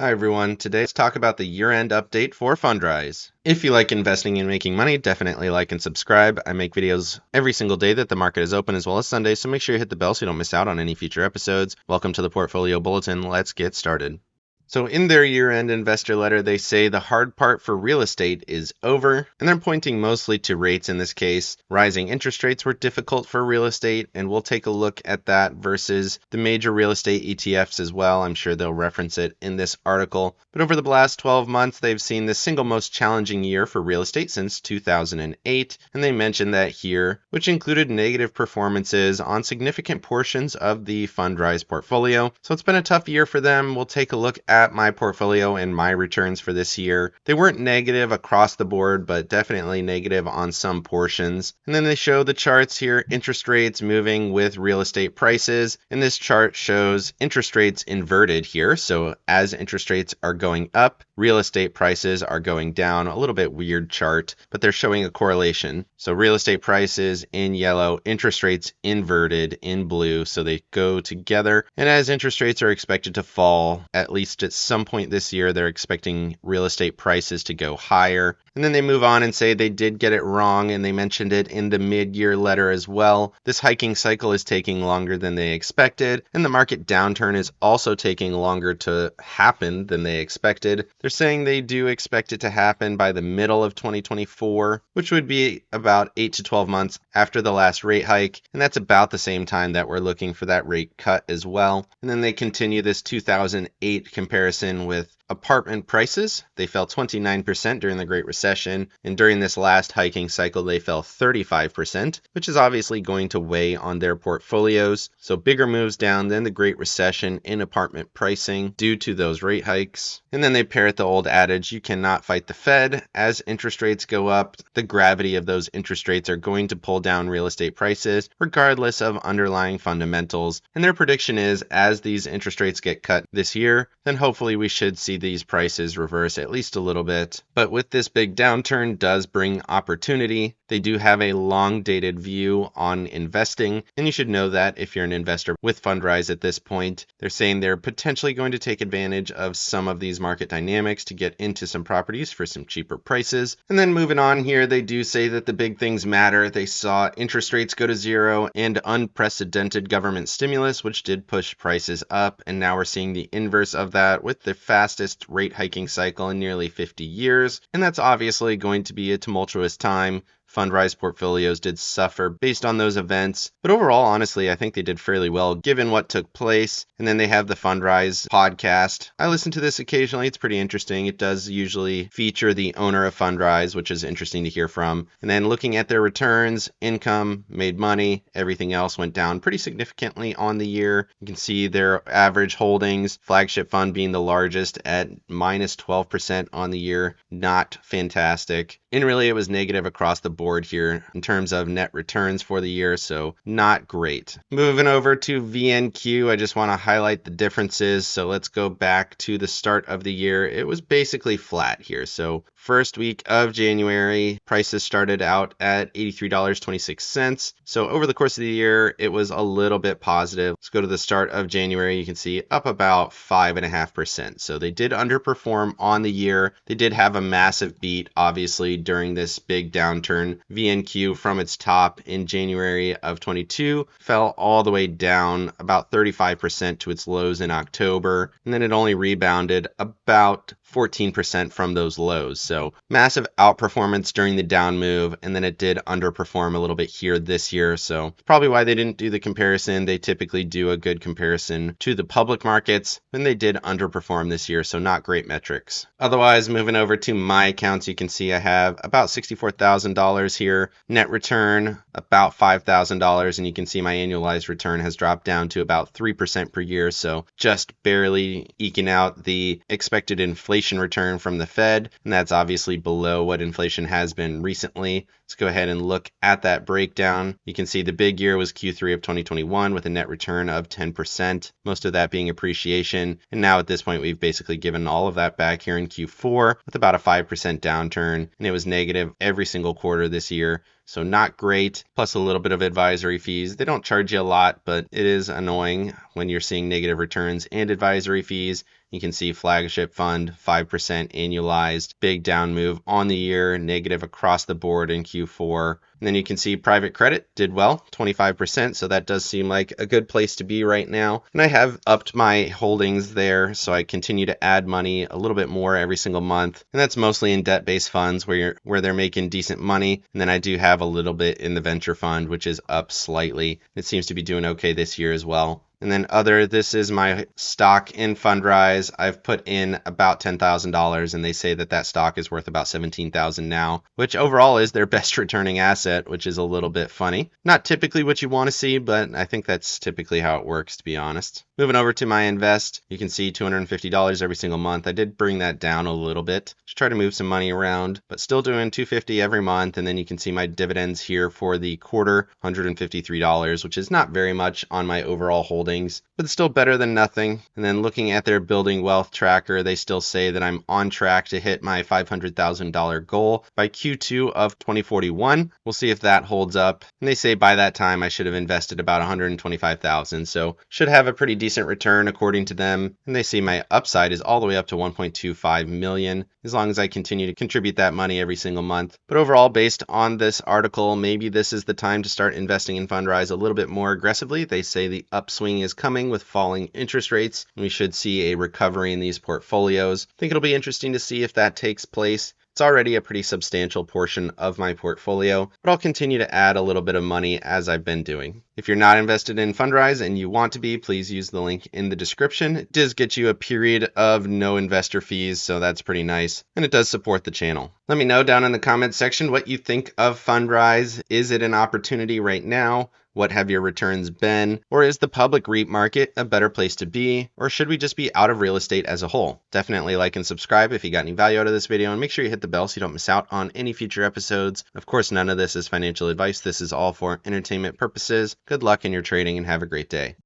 Hi everyone, today let's talk about the year-end update for Fundrise. If you like investing and making money, definitely like and subscribe. I make videos every single day that the market is open as well as Sunday, so make sure you hit the bell so you don't miss out on any future episodes. Welcome to the Portfolio Bulletin. Let's get started. So in their year-end investor letter, they say the hard part for real estate is over, and they're pointing mostly to rates in this case. Rising interest rates were difficult for real estate, and we'll take a look at that versus the major real estate ETFs as well. I'm sure they'll reference it in this article. But over the last 12 months, they've seen the single most challenging year for real estate since 2008, and they mentioned that here, which included negative performances on significant portions of the Fundrise portfolio. So it's been a tough year for them. We'll take a look at my portfolio and my returns for this year. They weren't negative across the board, but definitely negative on some portions. And then they show the charts here, interest rates moving with real estate prices. And this chart shows interest rates inverted here. So as interest rates are going up, real estate prices are going down. A little bit weird chart, but they're showing a correlation. So real estate prices in yellow, interest rates inverted in blue. So they go together. And as interest rates are expected to fall, at least at some point this year, they're expecting real estate prices to go higher. And then they move on and say they did get it wrong, and they mentioned it in the mid-year letter as well. This hiking cycle is taking longer than they expected, and the market downturn is also taking longer to happen than they expected. They're saying they do expect it to happen by the middle of 2024, which would be about 8 to 12 months after the last rate hike, and that's about the same time that we're looking for that rate cut as well. And then they continue this 2008 comparison with apartment prices. They fell 29% during the Great Recession, and during this last hiking cycle, they fell 35%, which is obviously going to weigh on their portfolios. So bigger moves down than the Great Recession in apartment pricing due to those rate hikes. And then they parrot the old adage, you cannot fight the Fed. As interest rates go up, the gravity of those interest rates are going to pull down real estate prices, regardless of underlying fundamentals. And their prediction is, as these interest rates get cut this year, then hopefully we should see these prices reverse at least a little bit. But with this big downturn does bring opportunity. They do have a long dated view on investing, and you should know that if you're an investor with Fundrise at this point. They're saying they're potentially going to take advantage of some of these market dynamics to get into some properties for some cheaper prices. And then moving on here, they do say that the big things matter. They saw interest rates go to zero and unprecedented government stimulus, which did push prices up, and now we're seeing the inverse of that with the fastest rate hiking cycle in nearly 50 years. And that's obviously going to be a tumultuous time. Fundrise portfolios did suffer based on those events. But overall, honestly, I think they did fairly well given what took place. And then they have the Fundrise podcast. I listen to this occasionally. It's pretty interesting. It does usually feature the owner of Fundrise, which is interesting to hear from. And then looking at their returns, income, made money, everything else went down pretty significantly on the year. You can see their average holdings, flagship fund being the largest at minus 12% on the year. Not fantastic. And really, it was negative across the board here in terms of net returns for the year, so not great. Moving over to VNQ, I just want to highlight the differences. So let's go back to the start of the year. It was basically flat here. So first week of January, prices started out at $83.26. So over the course of the year, it was a little bit positive. Let's go to the start of January. You can see up about 5.5%. So they did underperform on the year. They did have a massive beat, obviously, during this big downturn. VNQ from its top in January of 22 fell all the way down about 35% to its lows in October, and then it only rebounded about 14% from those lows. So massive outperformance during the down move, and then it did underperform a little bit here this year. So probably why they didn't do the comparison. They typically do a good comparison to the public markets, and they did underperform this year. So not great metrics. Otherwise, moving over to my accounts, you can see I have about $64,000 here. Net return about $5,000, and you can see my annualized return has dropped down to about 3% per year. So just barely eking out the expected inflation return from the Fed, and that's obviously below what inflation has been recently. Let's go ahead and look at that breakdown. You can see the big year was Q3 of 2021 with a net return of 10%, most of that being appreciation. And now at this point, we've basically given all of that back here in Q4 with about a 5% downturn, and it was negative every single quarter this year. So not great, plus a little bit of advisory fees. They don't charge you a lot, but it is annoying when you're seeing negative returns and advisory fees. You can see flagship fund, 5% annualized, big down move on the year, negative across the board in Q4. And then you can see private credit did well, 25%, so that does seem like a good place to be right now. And I have upped my holdings there, so I continue to add money a little bit more every single month. And that's mostly in debt-based funds where they're making decent money. And then I do have a little bit in the venture fund, which is up slightly. It seems to be doing okay this year as well. And then this is my stock in Fundrise. I've put in about $10,000 and they say that stock is worth about $17,000 now, which overall is their best returning asset, which is a little bit funny. Not typically what you want to see, but I think that's typically how it works, to be honest. Moving over to my invest, you can see $250 every single month. I did bring that down a little bit to try to move some money around, but still doing $250 every month. And then you can see my dividends here for the quarter, $153, which is not very much on my overall holdings, but it's still better than nothing. And then looking at their building wealth tracker, they still say that I'm on track to hit my $500,000 goal by Q2 of 2041. We'll see if that holds up. And they say by that time I should have invested about $125,000, so should have a pretty decent return according to them. And they say my upside is all the way up to $1.25 million as long as I continue to contribute that money every single month. But overall, based on this article, maybe this is the time to start investing in Fundrise a little bit more aggressively. They say the upswing is coming with falling interest rates, and we should see a recovery in these portfolios. I think it'll be interesting to see if that takes place. It's already a pretty substantial portion of my portfolio, but I'll continue to add a little bit of money as I've been doing. If you're not invested in Fundrise and you want to be, please use the link in the description. It does get you a period of no investor fees, so that's pretty nice, and it does support the channel. Let me know down in the comments section what you think of Fundrise. Is it an opportunity right now? What have your returns been? Or is the public REIT market a better place to be? Or should we just be out of real estate as a whole? Definitely like and subscribe if you got any value out of this video, and make sure you hit the bell so you don't miss out on any future episodes. Of course, none of this is financial advice. This is all for entertainment purposes. Good luck in your trading and have a great day.